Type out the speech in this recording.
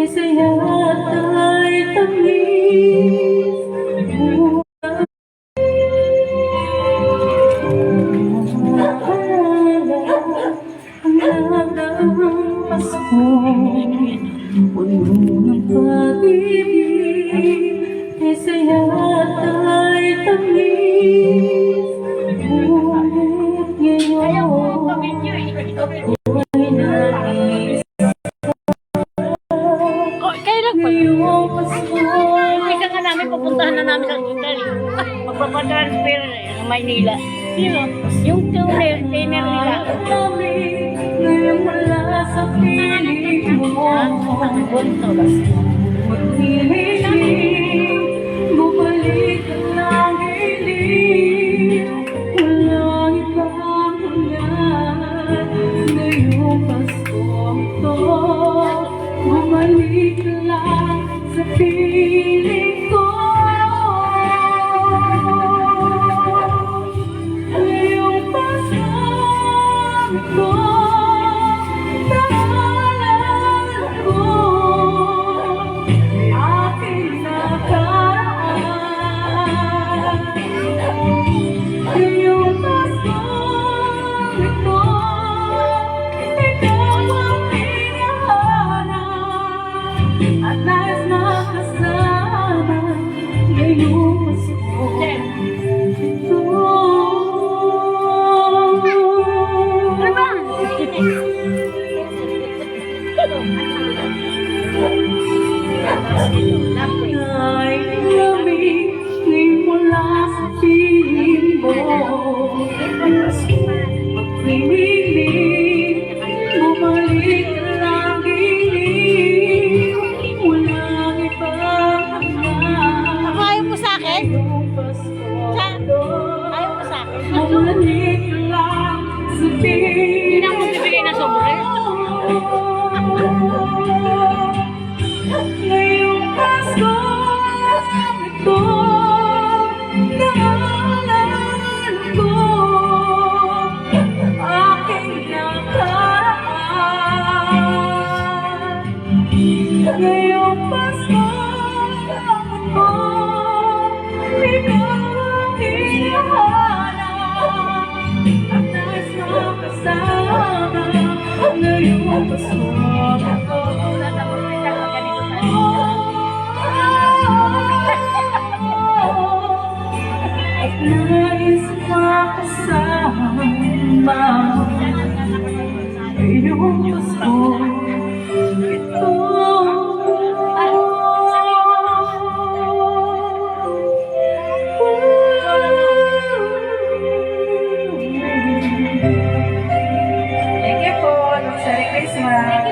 saya ay tamis. Ang halagang Pasko, puno ng pag-ibig, saya ay tamis. Ngunit ngayon ay nais ngayong Pasko. Isa nga namin, pupuntahan na namin sa hospital. Magpapatransfer ng Maynila. Sino? Yung trainer nila. Ngayon wala sa piling mo. Maghihiling, bumalik ang langit. Walang ibang ulan. Ngayong Pasko ito, bumalik lang sa piling ko. Ngayong Pasko ito, naalala ko aking nakaraan. Ngayong Pasko ito, ikaw ang hinahanap at nais makasama. Ngayong Pasko ito. Ay lamig ngayong mula sa piling mo. Maghihiling, bumalik ang langit. Walang ibang hanggan. Ayaw mo sa akin? Ngayong Pasko ito, Ayaw mo sa akin? bumalik lang sa piling. Hindi na ako bibigay na sobre. Ngayong Pasko ito, naalala ko aking nakaraan. Ngayong Pasko ito, ikaw ang hinahanap at nais makasama. Ngayong Pasko ito, at nais makasama. Ngayong Pasko ito. Thank you po. Merry Christmas.